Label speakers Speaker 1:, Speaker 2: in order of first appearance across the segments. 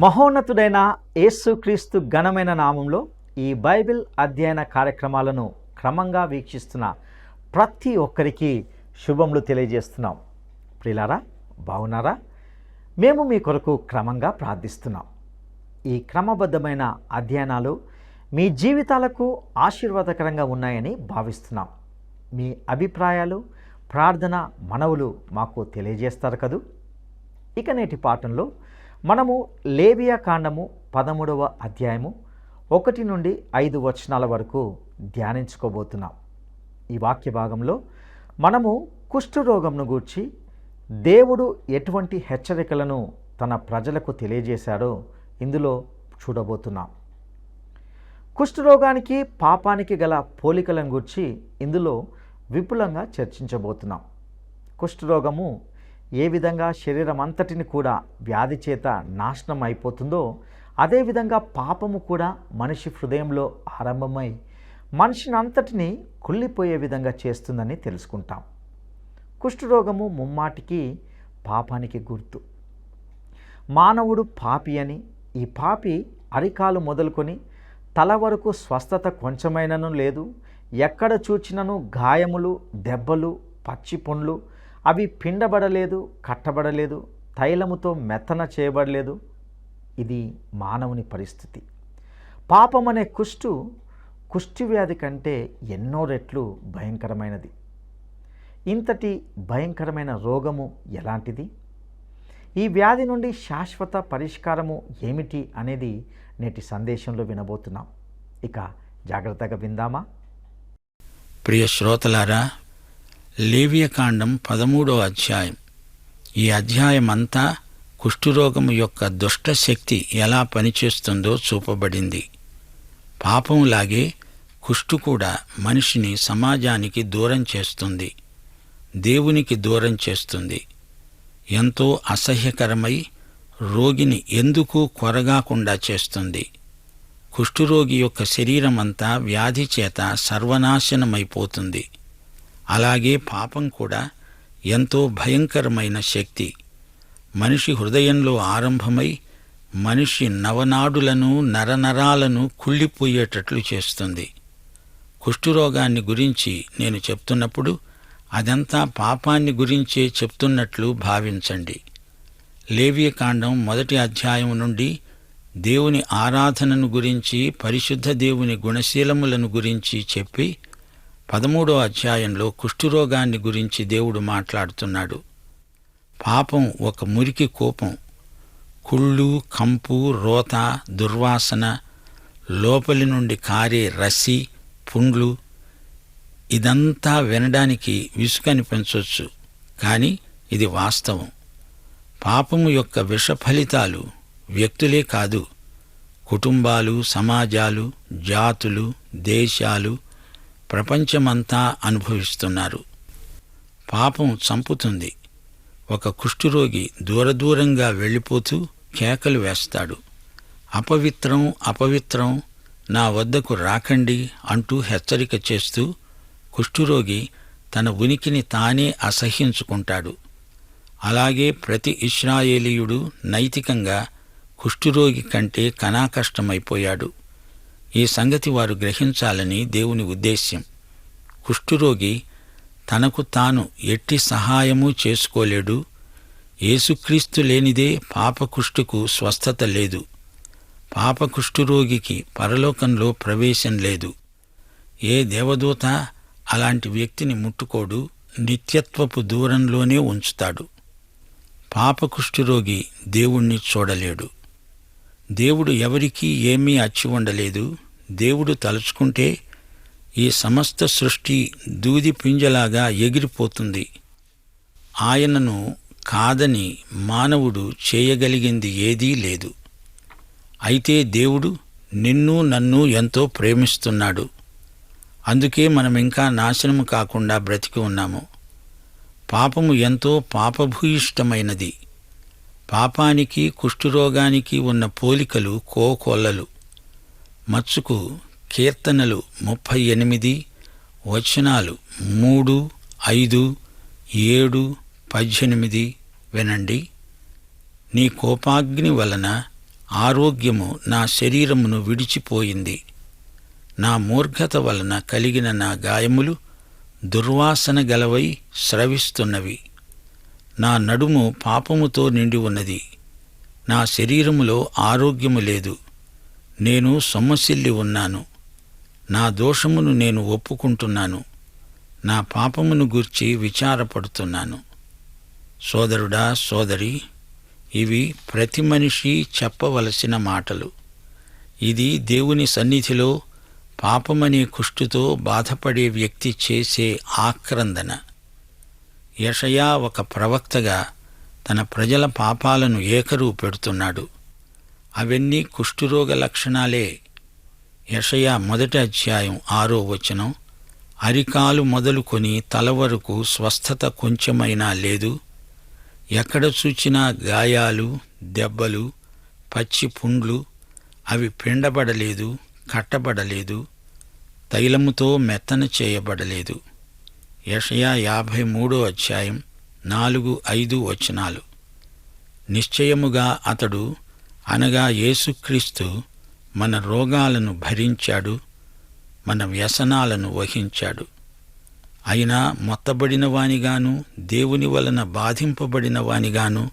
Speaker 1: మహోన్నతుడైన యేసుక్రీస్తు ఘనమైన నామంలో ఈ బైబిల్ అధ్యయన కార్యక్రమాలను క్రమంగా వీక్షిస్తున్న ప్రతి ఒక్కరికి శుభములు తెలియజేస్తున్నాం. ప్రియులారా, బాగున్నారా? మేము మీ కొరకు క్రమంగా ప్రార్థిస్తున్నాం. ఈ క్రమబద్ధమైన అధ్యయనాలు మీ జీవితాలకు ఆశీర్వాదకరంగా ఉన్నాయని భావిస్తున్నాం. మీ అభిప్రాయాలు, ప్రార్థన, మనవులు మాకు తెలియజేస్తారు కదూ. ఇక నేటి పాఠంలో మనము లేవియా కాండము 13వ అధ్యాయము 1 నుండి 5 వచనాల వరకు ధ్యానించుకోబోతున్నాం. ఈ వాక్య భాగంలో మనము కుష్ఠరోగంను గూర్చి దేవుడు ఎటువంటి హెచ్చరికలను తన ప్రజలకు తెలియజేశాడో ఇందులో చూడబోతున్నాం. కుష్ఠరోగానికి, పాపానికి గల పోలికలను గూర్చి ఇందులో విపులంగా చర్చించబోతున్నాం. కుష్ఠరోగము ఏ విధంగా శరీరం అంతటిని కూడా వ్యాధి చేత నాశనం అయిపోతుందో, అదేవిధంగా పాపము కూడా మనిషి హృదయంలో ఆరంభమై మనిషిని అంతటిని కుళ్ళిపోయే విధంగా చేస్తుందని తెలుసుకుంటాం. కుష్ఠరోగము ముమ్మాటికి పాపానికి గుర్తు. మానవుడు పాపి అని, ఈ పాపి అరికాలు మొదలుకొని తల వరకు స్వస్థత కొంచెమైనను లేదు. ఎక్కడ చూచినను గాయములు, దెబ్బలు, పచ్చి పుండ్లు, అవి పిండబడలేదు, కట్టబడలేదు, తైలముతో మెత్తన చేయబడలేదు. ఇది మానవుని పరిస్థితి. పాపం అనే కుష్టి వ్యాధి కంటే ఎన్నో రెట్లు భయంకరమైనది. ఇంతటి భయంకరమైన రోగము ఎలాంటిది? ఈ వ్యాధి నుండి శాశ్వత పరిష్కారము ఏమిటి అనేది నేటి సందేశంలో వినబోతున్నాం. ఇక జాగ్రత్తగా విందామా?
Speaker 2: ప్రియ శ్రోతలారా, లేవియకాండం 13వ అధ్యాయం. ఈ అధ్యాయమంతా కుష్ఠరోగము యొక్క దుష్టశక్తి ఎలా పనిచేస్తుందో చూపబడింది. పాపంలాగే కుష్టు కూడా మనిషిని సమాజానికి దూరం చేస్తుంది, దేవునికి దూరం చేస్తుంది. ఎంతో అసహ్యకరమై రోగిని ఎందుకు కొరగాకుండా చేస్తుంది. కుష్ఠరోగి యొక్క శరీరమంతా వ్యాధి చేత సర్వనాశనమైపోతుంది. అలాగే పాపం కూడా ఎంతో భయంకరమైన శక్తి. మనిషి హృదయంలో ఆరంభమై మనిషి నవనాడులను, నరనరాలను కుళ్ళిపోయేటట్లు చేస్తుంది. కుష్ఠరోగాన్ని గురించి నేను చెప్తున్నప్పుడు అదంతా పాపాన్ని గురించే చెప్తున్నట్లు భావించండి. లేవియకాండం 1వ అధ్యాయం నుండి దేవుని ఆరాధనను గురించి, పరిశుద్ధ దేవుని గుణశీలములను గురించి చెప్పి 13వ అధ్యాయంలో కుష్ఠరోగాన్ని గురించి దేవుడు మాట్లాడుతున్నాడు. పాపం ఒక మురికి కోపం. కుళ్ళు, కంపు, రోత, దుర్వాసన, లోపలి నుండి కారే రసి, పుండ్లు. ఇదంతా వినడానికి విసుగనిపించవచ్చు, కానీ ఇది వాస్తవం. పాపము యొక్క విష ఫలితాలు వ్యక్తులే కాదు, కుటుంబాలు, సమాజాలు, జాతులు, దేశాలు, ప్రపంచమంతా అనుభవిస్తున్నారు. పాపం చంపుతుంది. ఒక కుష్ఠరోగి దూరంగా వెళ్ళిపోతూ కేకలు వేస్తాడు. అపవిత్రం, అపవిత్రం, నా వద్దకు రాకండి అంటూ హెచ్చరిక చేస్తూ కుష్ఠరోగి తన ఉనికిని తానే అసహ్యించుకుంటాడు. అలాగే ప్రతి ఇశ్రాయేలీయుడు నైతికంగా కుష్ఠరోగి కంటే కనాకష్టమైపోయాడు. ఈ సంగతి వారు గ్రహించాలని దేవుని ఉద్దేశ్యం. కుష్ఠరోగి తనకు తాను ఎట్టి సహాయమూ చేసుకోలేడు. యేసుక్రీస్తు లేనిదే పాపకుష్ఠుకు స్వస్థత లేదు. పాపకుష్ఠరోగికి పరలోకంలో ప్రవేశం లేదు. ఏ దేవదూత అలాంటి వ్యక్తిని ముట్టుకోడు, నిత్యత్వపు దూరంలోనే ఉంచుతాడు. పాపకుష్ఠరోగి దేవుణ్ణి చూడలేడు. దేవుడు ఎవరికీ ఏమీ అచ్చి ఉండలేదు. దేవుడు తలుచుకుంటే ఈ సమస్త సృష్టి దూది పింజలాగా ఎగిరిపోతుంది. ఆయనను కాదని మానవుడు చేయగలిగింది ఏదీ లేదు. అయితే దేవుడు నిన్ను, నన్ను ఎంతో ప్రేమిస్తున్నాడు. అందుకే మనమింకా నాశనము కాకుండా బ్రతికి ఉన్నాము. పాపము ఎంతో పాపభూయిష్టమైనది. పాపానికి, కుష్ఠరోగానికి ఉన్న పోలికలు కోకొల్లలు. మచ్చుకు కీర్తనలు 38 వచనాలు 3, 5, 7, 18 వినండి. నీ కోపాగ్ని వలన ఆరోగ్యము నా శరీరమును విడిచిపోయింది. నా మూర్ఘత వలన కలిగిన నా గాయములు దుర్వాసన గలవై స్రవిస్తున్నవి. నా నడుము పాపముతో నిండి ఉన్నది. నా శరీరములో ఆరోగ్యము లేదు. నేను సొమ్మసిల్లి ఉన్నాను. నా దోషమును నేను ఒప్పుకుంటున్నాను. నా పాపమును గూర్చి విచారపడుతున్నాను. సోదరుడా, సోదరి, ఇవి ప్రతి మనిషి చెప్పవలసిన మాటలు. ఇది దేవుని సన్నిధిలో పాపమనే కుష్టుతో బాధపడే వ్యక్తి చేసే ఆక్రందన. యెషయా ఒక ప్రవక్తగా తన ప్రజల పాపాలను ఏకరువు పెడుతున్నాడు. అవన్నీ కుష్ఠురోగ లక్షణాలే. యెషయా 1 అధ్యాయం 6వ వచనం, అరికాలు మొదలుకొని తల వరకు స్వస్థత కొంచెమైనా లేదు. ఎక్కడ చూచినా గాయాలు, దెబ్బలు, పచ్చి పుండ్లు. అవి పిండబడలేదు, కట్టబడలేదు, తైలముతో మెత్తన చేయబడలేదు. యెషయా 53వ అధ్యాయం 4, 5 వచనాలు. నిశ్చయముగా అతడు, అనగా యేసుక్రీస్తు, మన రోగాలను భరించాడు, మన వ్యసనాలను వహించాడు. అయినా మొత్తబడిన వానిగాను, దేవుని వలన బాధింపబడిన వానిగాను,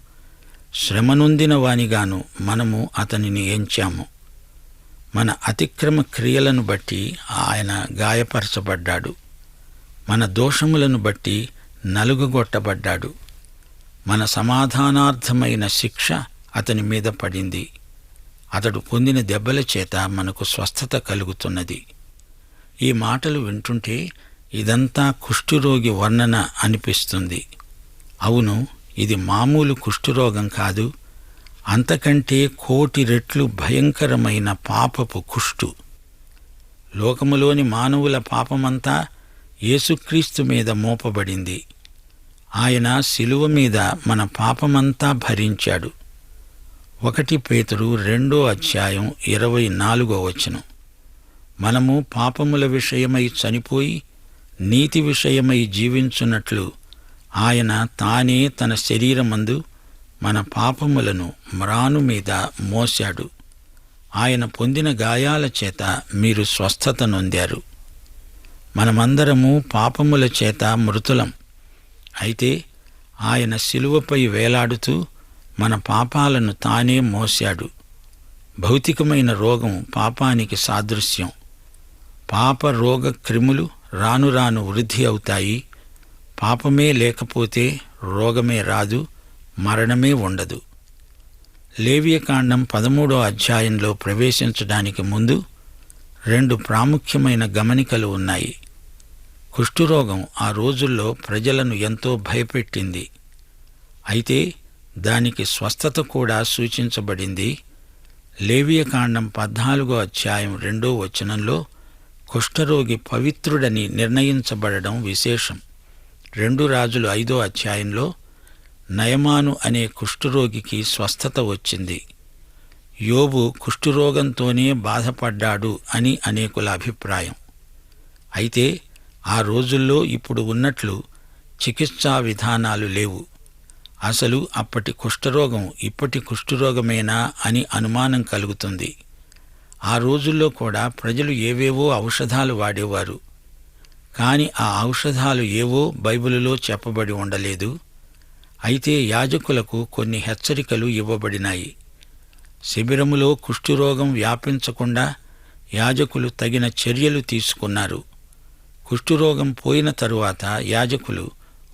Speaker 2: శ్రమనొందిన వానిగాను మనము అతనిని ఎంచాము. మన అతిక్రమ క్రియలను బట్టి ఆయన గాయపరచబడ్డాడు. మన దోషములను బట్టి నలుగుగొట్టబడ్డాడు. మన సమాధానార్థమైన శిక్ష అతని మీద పడింది. అతడు పొందిన దెబ్బల చేత మనకు స్వస్థత కలుగుతున్నది. ఈ మాటలు వింటుంటే ఇదంతా కుష్ఠురోగి వర్ణన అనిపిస్తుంది. అవును, ఇది మామూలు కుష్ఠురోగం కాదు, అంతకంటే 1,000,000 రెట్లు భయంకరమైన పాపపు కుష్టు. లోకములోని మానవుల పాపమంతా యేసుక్రీస్తు మీద మోపబడింది. ఆయన శిలువ మీద మన పాపమంతా భరించాడు. 1 పేతురు 2వ అధ్యాయం 24వ వచనం, మనము పాపముల విషయమై చనిపోయి నీతి విషయమై జీవించున్నట్లు ఆయన తానే తన శరీరమందు మన పాపములను మ్రాను మీద మోశాడు. ఆయన పొందిన గాయాల చేత మీరు స్వస్థత నొందారు. మనమందరము పాపముల చేత మృతులం. అయితే ఆయన శిలువపై వేలాడుతూ మన పాపాలను తానే మోశాడు. భౌతికమైన రోగం పాపానికి సాదృశ్యం. పాప రోగ క్రిములు రాను రాను వృద్ధి అవుతాయి. పాపమే లేకపోతే రోగమే రాదు, మరణమే ఉండదు. లేవియకాండం 13వ అధ్యాయంలో ప్రవేశించడానికి ముందు 2 ప్రాముఖ్యమైన గమనికలు ఉన్నాయి. కుష్ఠురోగం ఆ రోజుల్లో ప్రజలను ఎంతో భయపెట్టింది. అయితే దానికి స్వస్థత కూడా సూచించబడింది. లేవియకాండం 14వ అధ్యాయం 2వ వచనంలో కుష్ఠరోగి పవిత్రుడని నిర్ణయించబడడం విశేషం. 2 రాజులు 5వ అధ్యాయంలో నయమాను అనే కుష్ఠురోగికి స్వస్థత వచ్చింది. యోబు కుష్ఠురోగంతోనే బాధపడ్డాడు అని అనేకుల అభిప్రాయం. అయితే ఆ రోజుల్లో ఇప్పుడు ఉన్నట్లు చికిత్సా విధానాలు లేవు. అసలు అప్పటి కుష్ఠరోగం ఇప్పటి కుష్ఠురోగమేనా అని అనుమానం కలుగుతుంది. ఆ రోజుల్లో కూడా ప్రజలు ఏవేవో ఔషధాలు వాడేవారు. కాని ఆ ఔషధాలు ఏవో బైబిలులో చెప్పబడి ఉండలేదు. అయితే యాజకులకు కొన్ని హెచ్చరికలు ఇవ్వబడినాయి. శిబిరములో కుష్ఠురోగం వ్యాపించకుండా యాజకులు తగిన చర్యలు తీసుకున్నారు. కుష్ఠురోగం పోయిన తరువాత యాజకులు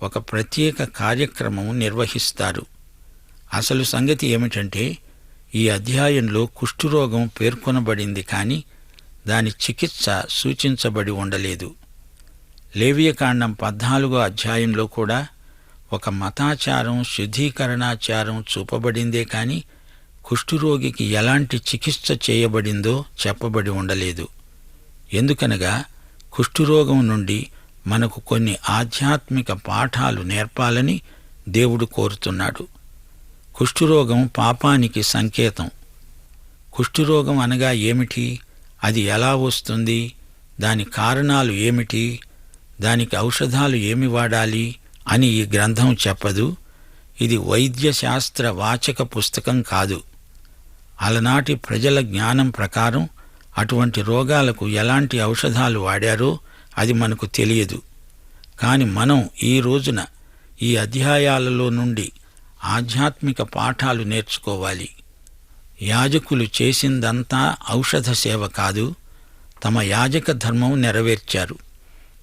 Speaker 2: ఒక ప్రత్యేక కార్యక్రమం నిర్వహిస్తారు. అసలు సంగతి ఏమిటంటే, ఈ అధ్యాయంలో కుష్ఠురోగం పేర్కొనబడింది కాని దాని చికిత్స సూచించబడి ఉండలేదు. లేవియకాండం 14వ అధ్యాయంలో కూడా ఒక మతాచారం, శుద్ధీకరణాచారం చూపబడిందే కాని కుష్ఠురోగికి ఎలాంటి చికిత్స చేయబడిందో చెప్పబడి ఉండలేదు. ఎందుకనగా కుష్ఠురోగం నుండి మనకు కొన్ని ఆధ్యాత్మిక పాఠాలు నేర్పాలని దేవుడు కోరుతున్నాడు. కుష్ఠురోగం పాపానికి సంకేతం. కుష్ఠురోగం అనగా ఏమిటి? అది ఎలా వస్తుంది? దాని కారణాలు ఏమిటి? దానికి ఔషధాలు ఏమి వాడాలి అని ఈ గ్రంథం చెప్పదు. ఇది వైద్యశాస్త్ర వాచక పుస్తకం కాదు. అలనాటి ప్రజల జ్ఞానం ప్రకారం అటువంటి రోగాలకు ఎలాంటి ఔషధాలు వాడారో అది మనకు తెలియదు. కాని మనం ఈ రోజున ఈ అధ్యాయాలలో నుండి ఆధ్యాత్మిక పాఠాలు నేర్చుకోవాలి. యాజకులు చేసిందంతా ఔషధ సేవ కాదు, తమ యాజక ధర్మం నెరవేర్చారు.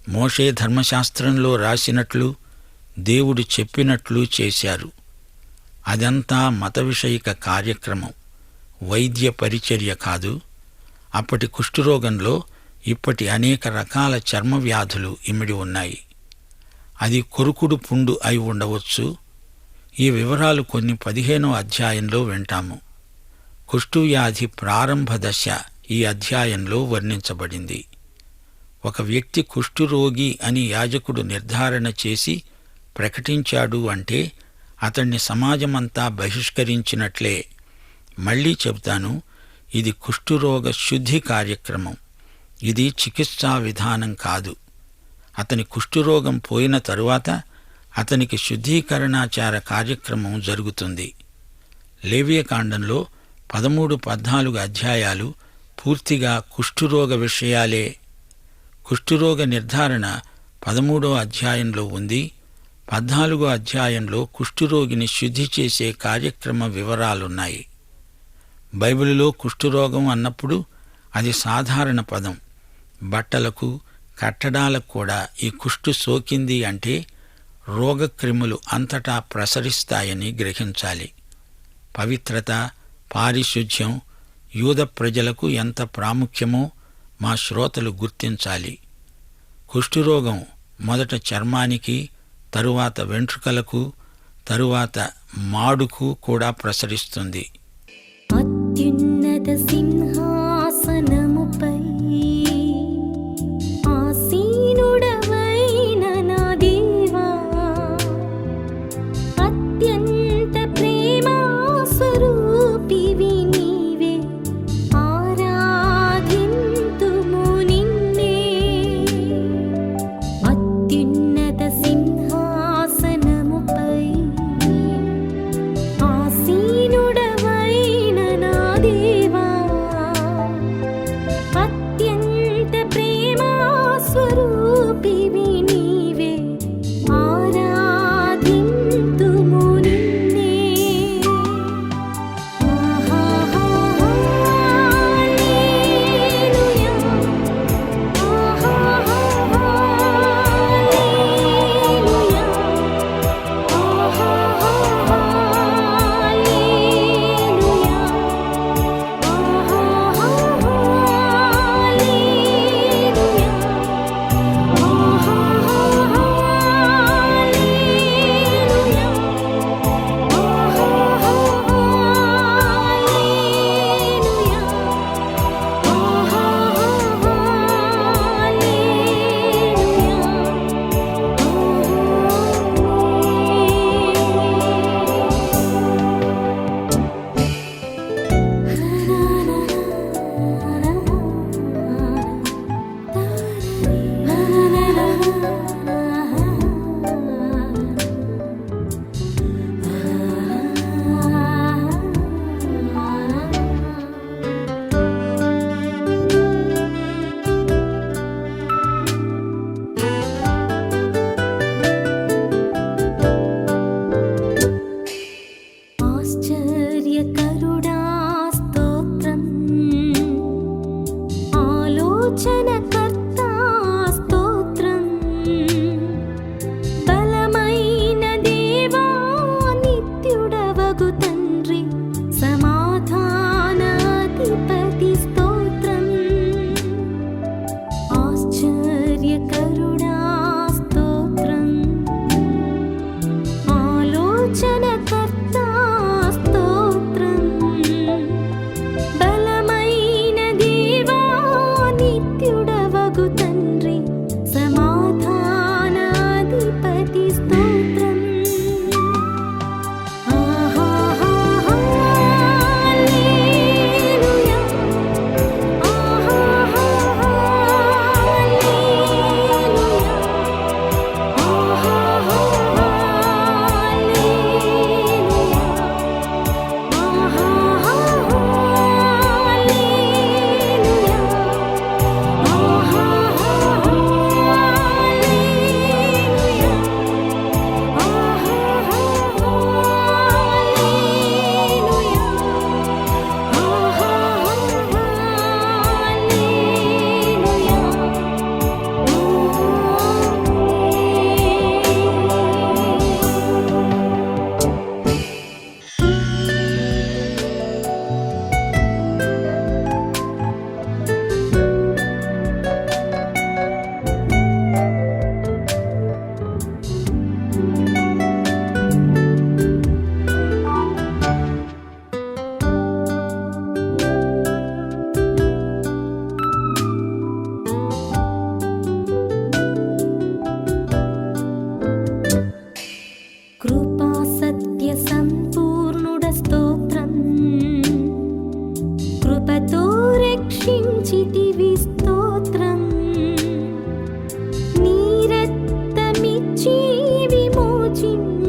Speaker 2: మోషే ధర్మశాస్త్రంలో రాసినట్లు, దేవుడు చెప్పినట్లు చేశారు. అదంతా మత విషయిక కార్యక్రమం, వైద్య పరిచర్య కాదు. అప్పటి కుష్ఠరోగంలో ఇప్పటి అనేక రకాల చర్మ వ్యాధులు ఇమిడి ఉన్నాయి. అది కొరుకుడు పుండు అయి ఉండవచ్చు. ఈ వివరాలు కొన్ని 15వ అధ్యాయంలో వింటాము. కుష్ఠువ్యాధి ప్రారంభ దశ ఈ అధ్యాయంలో వర్ణించబడింది. ఒక వ్యక్తి కుష్ఠురోగి అని యాజకుడు నిర్ధారణ చేసి ప్రకటించాడు అంటే అతణ్ణి సమాజమంతా బహిష్కరించినట్లే. మళ్లీ చెబుతాను, ఇది కుష్ఠురోగ శుద్ధి కార్యక్రమం. ఇది చికిత్సా విధానం కాదు. అతని కుష్ఠురోగం పోయిన తరువాత అతనికి శుద్ధీకరణాచార కార్యక్రమం జరుగుతుంది. లేవియకాండంలో 13-14 అధ్యాయాలు పూర్తిగా కుష్ఠురోగ విషయాలే. కుష్ఠురోగ నిర్ధారణ 13వ అధ్యాయంలో ఉంది. 14వ అధ్యాయంలో కుష్ఠురోగిని శుద్ధి చేసే కార్యక్రమ వివరాలున్నాయి. బైబిలులో కుష్ఠురోగం అన్నప్పుడు అది సాధారణ పదం. బట్టలకు, కట్టడాలకు కూడా ఈ కుష్ఠు సోకింది అంటే రోగక్రిములు అంతటా ప్రసరిస్తాయని గ్రహించాలి. పవిత్రత, పారిశుధ్యం యూద ప్రజలకు ఎంత ప్రాముఖ్యమో మా శ్రోతలు గుర్తించాలి. కుష్ఠురోగం మొదట చర్మానికి, తరువాత వెంట్రుకలకు, తరువాత మాడుకు కూడా ప్రసరిస్తుంది.
Speaker 3: అత్యున్నత సింహాసనముపై ఆసీనుడవైన నా దేవా, అత్యంత ప్రేమా స్వరూపివి నీవే, ఆరాధింతుము నిన్నే. అత్యున్నత సింహాసనముపై ఆసీనుడవైన నా దేవా, రక్షించితివి స్తోత్రం. నీ రక్తమిచ్చి విమోచించినావే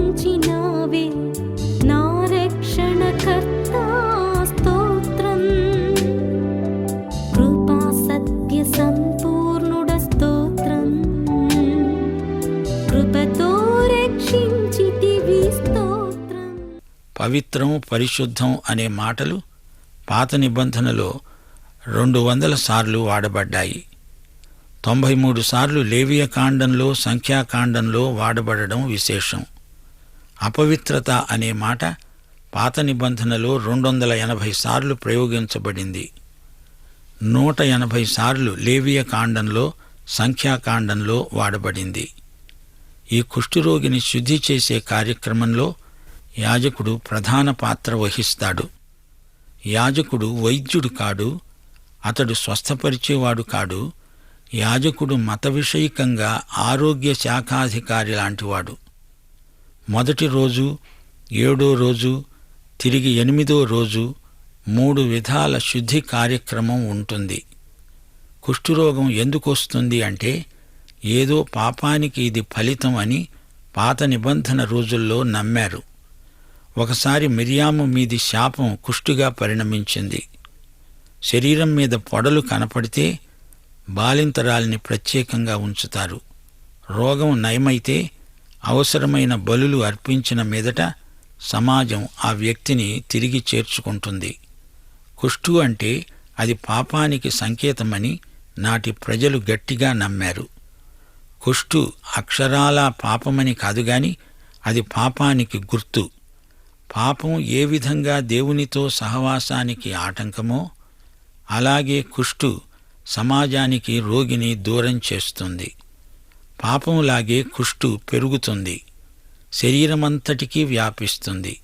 Speaker 3: నా రక్షణకర్త స్తోత్రం. కృపా సత్య సంపూర్ణుడ స్తోత్రం. కృపతో రక్షించితివి స్తోత్రం.
Speaker 2: పవిత్రం, పరిశుద్ధం అనే మాటలు పాత నిబంధనలో 200 సార్లు వాడబడ్డాయి. 93 సార్లు లేవియ కాండంలో, సంఖ్యాకాండంలో వాడబడడం విశేషం. అపవిత్రత అనే మాట పాత నిబంధనలో 280 సార్లు ప్రయోగించబడింది. 180 సార్లు లేవియ కాండంలో, సంఖ్యాకాండంలో వాడబడింది. ఈ కుష్ఠురోగిని శుద్ధి చేసే కార్యక్రమంలో యాజకుడు ప్రధాన పాత్ర వహిస్తాడు. యాజకుడు వైద్యుడు కాడు, అతడు స్వస్థపరిచేవాడు కాడు. యాజకుడు మత విషయికంగా ఆరోగ్య శాఖాధికారి లాంటివాడు. మొదటి రోజు, 7వ రోజు, తిరిగి 8వ రోజు 3 విధాల శుద్ధి కార్యక్రమం ఉంటుంది. కుష్ఠురోగం ఎందుకొస్తుంది అంటే ఏదో పాపానికి ఇది ఫలితం అని పాత నిబంధన రోజుల్లో నమ్మారు. ఒకసారి మిరియాము మీది శాపం కుష్టుగా పరిణమించింది. శరీరం మీద పొడలు కనపడితే బాలింతరాల్ని ప్రత్యేకంగా ఉంచుతారు. రోగం నయమైతే అవసరమైన బలులు అర్పించిన మీదట సమాజం ఆ వ్యక్తిని తిరిగి చేర్చుకుంటుంది. కుష్టు అంటే అది పాపానికి సంకేతమని నాటి ప్రజలు గట్టిగా నమ్మారు. కుష్టు అక్షరాలా పాపమని కాదుగాని అది పాపానికి గుర్తు. పాపం ఏ విధంగా దేవునితో సహవాసానికి ఆటంకమో అలాగే కుష్టు సమాజానికి రోగిని దూరం చేస్తుంది. పాపంలాగే కుష్టు పెరుగుతుంది, శరీరమంతటికీ వ్యాపిస్తుంది.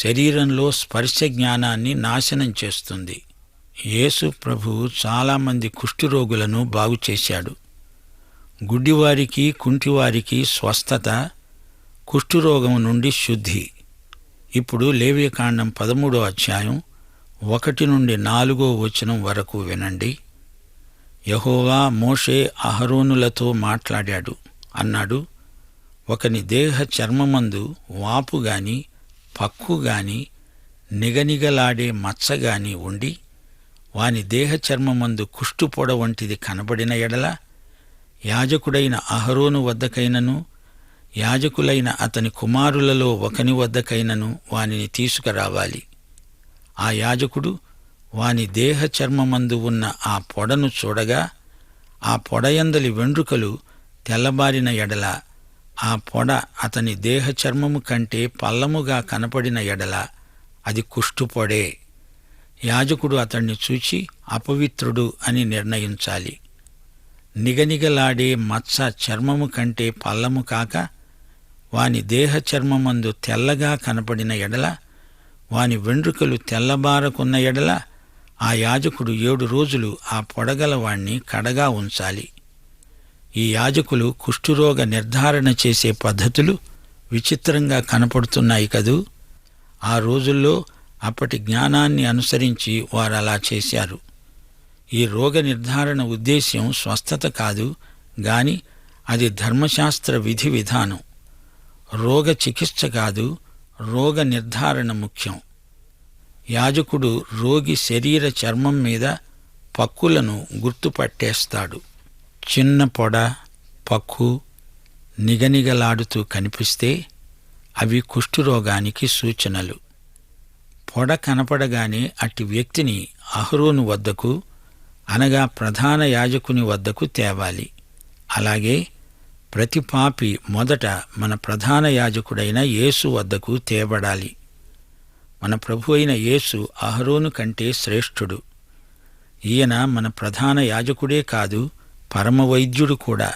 Speaker 2: శరీరంలో స్పర్శ జ్ఞానాన్ని నాశనం చేస్తుంది. యేసు ప్రభువు చాలామంది కుష్ఠురోగులను బాగుచేశాడు. గుడ్డివారికి, కుంటివారికి స్వస్థత, కుష్ఠురోగం నుండి శుద్ధి. ఇప్పుడు లేవియకాండం 13వ అధ్యాయం 1 నుండి 4వ వచనం వరకు వినండి. యెహోవా మోషే అహరోనులతో మాట్లాడాడు. అన్నాడు, ఒకని దేహ చర్మమందు వాపుగాని, పక్కుగాని, నిగనిగలాడే మచ్చగాని ఉండి వాని దేహ చర్మమందు కుష్ఠుపొడ వంటిది కనబడిన ఎడల యాజకుడైన అహరోను వద్దకైనను యాజకులైన అతని కుమారులలో ఒకని వద్దకైనను వానిని తీసుకురావాలి. ఆ యాజకుడు వాని దేహ చర్మమందు ఉన్న ఆ పొడను చూడగా ఆ పొడయందలి వెండ్రుకలు తెల్లబారిన ఎడల, ఆ పొడ అతని దేహ చర్మము కంటే పల్లముగా కనపడిన ఎడల అది కుష్ఠుపొడే. యాజకుడు అతణ్ణి చూచి అపవిత్రుడు అని నిర్ణయించాలి. నిగనిగలాడే మచ్చ చర్మము కంటే పల్లము కాక వాని దేహ చర్మమందు తెల్లగా కనపడిన ఎడల, వాని వెండ్రుకలు తెల్లబారకున్న ఎడల ఆ యాజకుడు 7 రోజులు ఆ పొడగలవాణ్ణి కడగా ఉంచాలి. ఈ యాజకులు కుష్ఠురోగ నిర్ధారణ చేసే పద్ధతులు విచిత్రంగా కనపడుతున్నాయి కదూ. ఆ రోజుల్లో అప్పటి జ్ఞానాన్ని అనుసరించి వారలా చేశారు. ఈ రోగ నిర్ధారణ ఉద్దేశ్యం స్వస్థత కాదు గాని అది ధర్మశాస్త్ర విధి విధానం. రోగ చికిత్స కాదు, రోగ నిర్ధారణ ముఖ్యం. యాజకుడు రోగి శరీర చర్మం మీద పక్కులను గుర్తుపట్టేస్తాడు. చిన్న పొడ, పక్కు నిగనిగలాడుతూ కనిపిస్తే అవి కుష్ఠురోగానికి సూచనలు. పొడ కనపడగానే అట్టి వ్యక్తిని అహరోను వద్దకు, అనగా ప్రధాన యాజకుని వద్దకు తేవాలి. అలాగే ప్రతి పాపి మొదట మన ప్రధాన యాజకుడైన యేసు వద్దకు తేబడాలి. మన ప్రభు అయిన యేసు అహరోను కంటే శ్రేష్ఠుడు. ఈయన మన ప్రధాన యాజకుడే కాదు, పరమవైద్యుడు కూడా.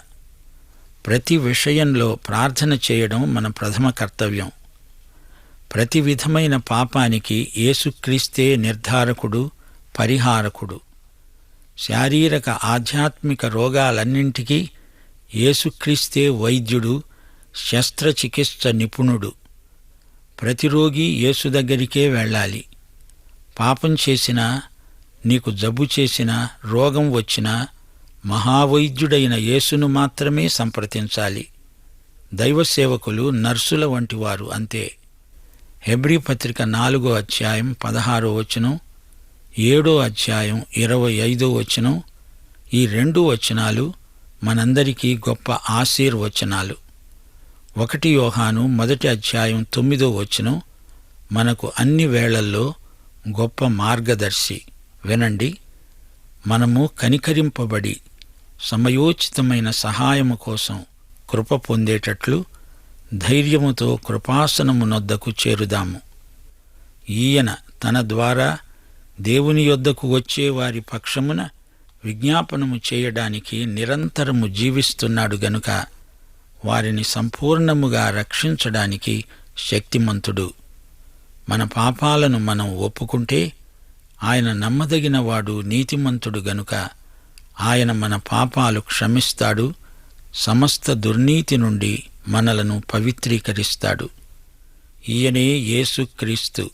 Speaker 2: ప్రతి విషయంలో ప్రార్థన చేయడం మన ప్రథమ కర్తవ్యం. ప్రతి విధమైన పాపానికి యేసుక్రీస్తే నిర్ధారకుడు, పరిహారకుడు. శారీరక ఆధ్యాత్మిక రోగాలన్నింటికీ యేసుక్రీస్తే వైద్యుడు, శస్త్రచికిత్స నిపుణుడు. ప్రతి రోగి యేసు దగ్గరికే వెళ్ళాలి. పాపం చేసినా, నీకు జబ్బు చేసినా, రోగం వచ్చినా మహావైద్యుడైన యేసును మాత్రమే సంప్రదించాలి. దైవ సేవకులు నర్సుల వంటివారు అంతే. హెబ్రీ పత్రిక 4వ అధ్యాయం 16వ వచనం, 7వ అధ్యాయం 25వ వచనం, ఈ 2 వచనాలు మనందరికీ గొప్ప ఆశీర్వచనాలు. 1 యోహాను 1వ అధ్యాయం 9వ వచనం మనకు అన్ని వేళల్లో గొప్ప మార్గదర్శి. వినండి, మనము కనికరింపబడి సమయోచితమైన సహాయము కోసం కృప పొందేటట్లు ధైర్యముతో కృపాసనము నొద్దకు చేరుదాము. ఈయన తన ద్వారా దేవుని యొద్దకు వచ్చే వారి పక్షమున విజ్ఞాపనము చేయడానికి నిరంతరము జీవిస్తున్నాడు గనుక వారిని సంపూర్ణముగా రక్షించడానికి శక్తిమంతుడు. మన పాపాలను మనం ఒప్పుకుంటే ఆయన నమ్మదగినవాడు, నీతిమంతుడు గనుక ఆయన మన పాపాలు క్షమిస్తాడు, సమస్త దుర్నీతి నుండి మనలను పవిత్రీకరిస్తాడు. ఈయనే యేసుక్రీస్తు.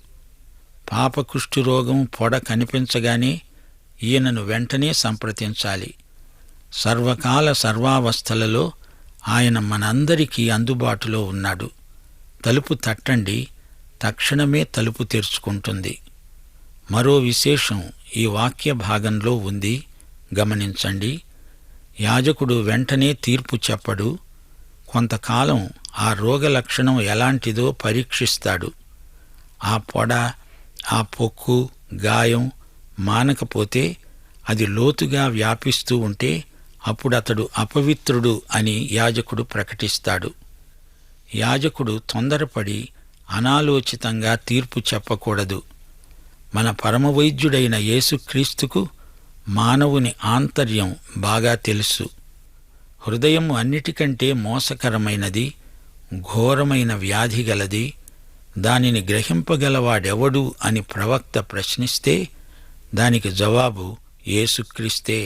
Speaker 2: పాపకుష్ఠురోగం పొడ కనిపించగానే ఈయనను వెంటనే సంప్రదించాలి. సర్వకాల సర్వావస్థలలో ఆయన మనందరికీ అందుబాటులో ఉన్నాడు. తలుపు తట్టండి, తక్షణమే తలుపు తెరుచుకుంటుంది. మరో విశేషం ఈ వాక్య భాగంలో ఉంది, గమనించండి. యాజకుడు వెంటనే తీర్పు చెప్పడు. కొంతకాలం ఆ రోగ లక్షణం ఎలాంటిదో పరీక్షిస్తాడు. ఆ పొడ, ఆ పొక్కు, గాయం మానకపోతే, అది లోతుగా వ్యాపిస్తూ ఉంటే అప్పుడతడు అపవిత్రుడు అని యాజకుడు ప్రకటిస్తాడు. యాజకుడు తొందరపడి అనాలోచితంగా తీర్పు చెప్పకూడదు. మన పరమవైద్యుడైన యేసుక్రీస్తుకు మానవుని ఆంతర్యం బాగా తెలుసు. హృదయము అన్నిటికంటే మోసకరమైనది, ఘోరమైన వ్యాధి గలది. దానిని గ్రహింపగలవాడెవడు అని ప్రవక్త ప్రశ్నిస్తే దానికి జవాబు యేసుక్రీస్తే.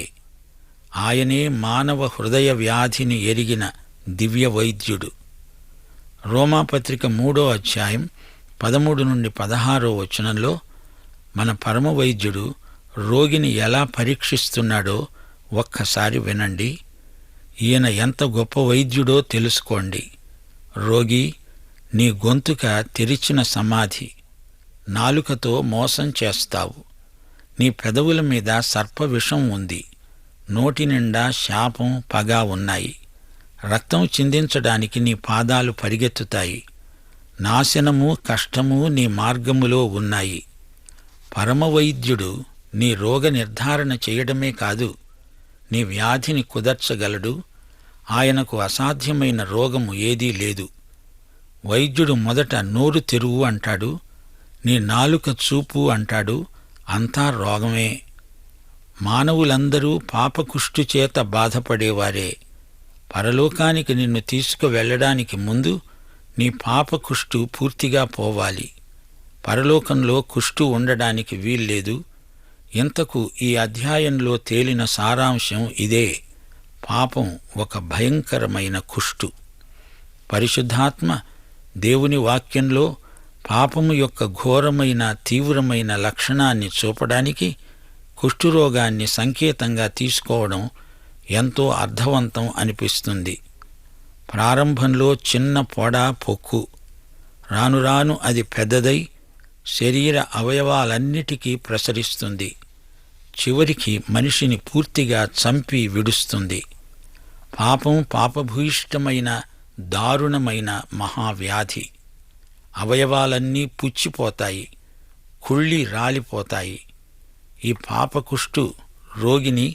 Speaker 2: ఆయనే మానవ హృదయ వ్యాధిని ఎరిగిన దివ్య వైద్యుడు. రోమాపత్రిక 3వ అధ్యాయం 13 నుండి 16వ వచనంలో మన పరమవైద్యుడు రోగిని ఎలా పరీక్షిస్తున్నాడో ఒక్కసారి వినండి. ఈయన ఎంత గొప్ప వైద్యుడో తెలుసుకోండి. రోగి, నీ గొంతుక తెరిచిన సమాధి. నాలుకతో మోసం చేస్తావు. నీ పెదవుల మీద సర్పవిషం ఉంది. నోటి నిండా శాపం, పగ ఉన్నాయి. రక్తం చిందించడానికి నీ పాదాలు పరిగెత్తుతాయి. నాశనము, కష్టము నీ మార్గములో ఉన్నాయి. పరమవైద్యుడు నీ రోగ నిర్ధారణ చేయడమే కాదు, నీ వ్యాధిని కుదర్చగలడు. ఆయనకు అసాధ్యమైన రోగము ఏదీ లేదు. వైద్యుడు మొదట నోరు తెరువు అంటాడు, నీ నాలుక చూపు అంటాడు. అంతా రోగమే. మానవులందరూ పాపకుష్టు చేత బాధపడేవారే. పరలోకానికి నిన్ను తీసుకువెళ్లడానికి ముందు నీ పాపకుష్టు పూర్తిగా పోవాలి. పరలోకంలో కుష్టు ఉండడానికి వీల్లేదు. ఇంతకు ఈ అధ్యాయంలో తేలిన సారాంశం ఇదే. పాపం ఒక భయంకరమైన కుష్టు. పరిశుద్ధాత్మ దేవుని వాక్యంలో పాపము యొక్క ఘోరమైన, తీవ్రమైన లక్షణాన్ని చూపడానికి కుష్ఠురోగాన్ని సంకేతంగా తీసుకోవడం ఎంతో అర్థవంతం అనిపిస్తుంది. ప్రారంభంలో చిన్న పొడ, పొక్కు. రాను రాను అది పెద్దదై శరీర అవయవాలన్నిటికీ ప్రసరిస్తుంది. చివరికి మనిషిని పూర్తిగా చంపి విడుస్తుంది. పాపం పాపభూయిష్టమైన, దారుణమైన మహావ్యాధి. అవయవాలన్నీ పుచ్చిపోతాయి, కుళ్ళి రాలిపోతాయి. ఈ పాపకుష్టు రోగిని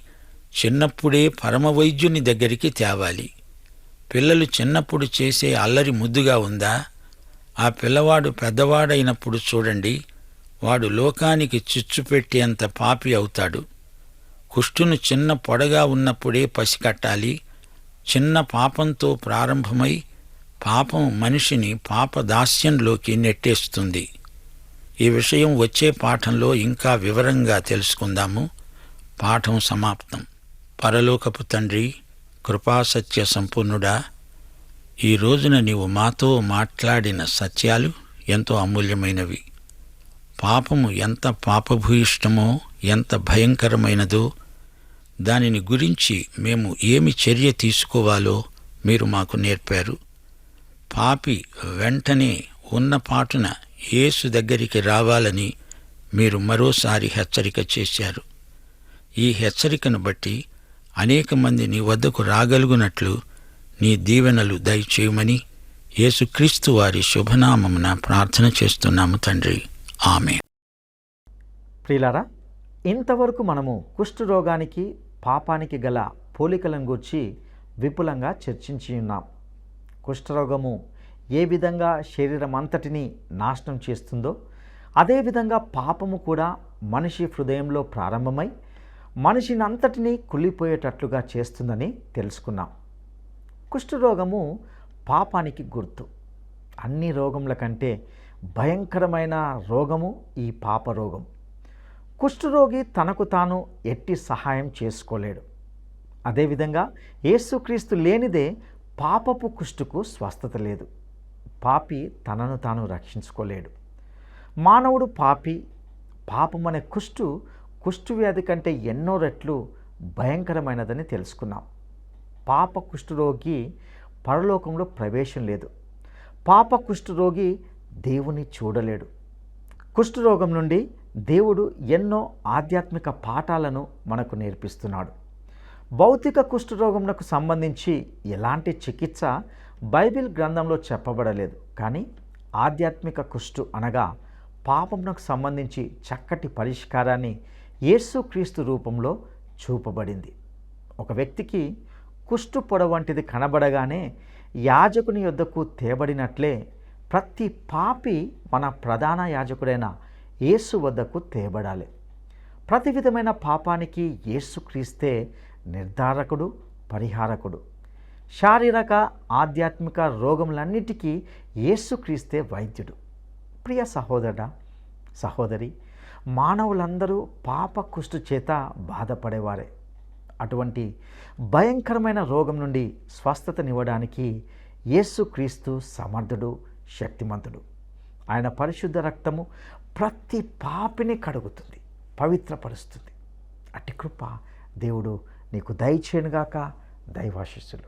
Speaker 2: చిన్నప్పుడే పరమవైద్యుని దగ్గరికి తేవాలి. పిల్లలు చిన్నప్పుడు చేసే అల్లరి ముద్దుగా ఉందా? ఆ పిల్లవాడు పెద్దవాడైనప్పుడు చూడండి, వాడు లోకానికి చిచ్చుపెట్టేంత పాపి అవుతాడు. కుష్టును చిన్న పొడగా ఉన్నప్పుడే పసికట్టాలి. చిన్న పాపంతో ప్రారంభమై పాపం మనిషిని పాపదాస్యంలోకి నెట్టేస్తుంది. ఈ విషయం వచ్చే పాఠంలో ఇంకా వివరంగా తెలుసుకుందాము. పాఠం సమాప్తం. పరలోకపు తండ్రి, కృపాసత్య సంపూర్ణుడా, ఈ రోజున నీవు మాతో మాట్లాడిన సత్యాలు ఎంతో అమూల్యమైనవి. పాపము ఎంత పాపభూయిష్టమో, ఎంత భయంకరమైనదో, దానిని గురించి మేము ఏమి చర్య తీసుకోవాలో మీరు మాకు నేర్పారు. పాపి వెంటనే ఉన్నపాటున యేసు దగ్గరికి రావాలని మీరు మరోసారి హెచ్చరిక చేశారు. ఈ హెచ్చరికను బట్టి అనేక మంది నీ వద్దకు రాగలుగునట్లు నీ దీవెనలు దయచేయమని యేసుక్రీస్తు వారి శుభనామమున ప్రార్థన చేస్తున్నాము తండ్రి. ఆమేన్.
Speaker 1: ప్రియులారా, ఇంతవరకు మనము కుష్ఠరోగానికి పాపానికి గల పోలికలను గూర్చి విపులంగా చర్చించి ఉన్నాం. కుష్ఠరోగము ఏ విధంగా శరీరం అంతటిని నాశనం చేస్తుందో, అదేవిధంగా పాపము కూడా మనిషి హృదయంలో ప్రారంభమై మనిషిని అంతటినీ కుళ్ళిపోయేటట్లుగా చేస్తుందని తెలుసుకున్నాం. కుష్ఠరోగము పాపానికి గుర్తు. అన్ని రోగముల కంటే భయంకరమైన రోగము ఈ పాప రోగం. కుష్ఠరోగి తనకు తాను ఎట్టి సహాయం చేసుకోలేడు. అదేవిధంగా యేసుక్రీస్తు లేనిదే పాపపు కుష్ఠుకు స్వస్థత లేదు. పాపి తనను తాను రక్షించుకోలేడు. మానవుడు పాపి. పాపమనే కుష్ఠు వ్యాధి కంటే ఎన్నో రెట్లు భయంకరమైనదని తెలుసుకున్నాం. పాప కుష్ఠరోగి పరలోకంలో ప్రవేశం లేదు. పాప కుష్ఠరోగి దేవుని చూడలేడు. కుష్ఠరోగం నుండి దేవుడు ఎన్నో ఆధ్యాత్మిక పాఠాలను మనకు నేర్పిస్తున్నాడు. భౌతిక కుష్ఠరోగమునకు సంబంధించి ఎలాంటి చికిత్స బైబిల్ గ్రంథంలో చెప్పబడలేదు. కానీ ఆధ్యాత్మిక కుష్ఠు అనగా పాపమునకు సంబంధించి చక్కటి పరిష్కారాన్ని యేసుక్రీస్తు రూపంలో చూపబడింది. ఒక వ్యక్తికి కుష్ఠు పొడ వంటిది కనబడగానే యాజకుని యొద్దకు తేబడినట్లే ప్రతి పాపి మన ప్రధాన యాజకుడైన యేసు వద్దకు తేబడాలి. ప్రతి విధమైన పాపానికి యేసుక్రీస్తే నిర్ధారకుడు, పరిహారకుడు. శారీరక ఆధ్యాత్మిక రోగములన్నిటికీ యేసుక్రీస్తే వైద్యుడు. ప్రియ సహోదరుడా, సహోదరి, మానవులందరూ పాప కుష్ఠు చేత బాధపడేవారే. అటువంటి భయంకరమైన రోగం నుండి స్వస్థతనివ్వడానికి యేసుక్రీస్తు సమర్థుడు, శక్తిమంతుడు. ఆయన పరిశుద్ధ రక్తము ప్రతి పాపిని కడుగుతుంది, పవిత్రపరుస్తుంది. అట్టి కృప దేవుడు నీకు దయచేయునుగాక. దైవాశీస్సులు.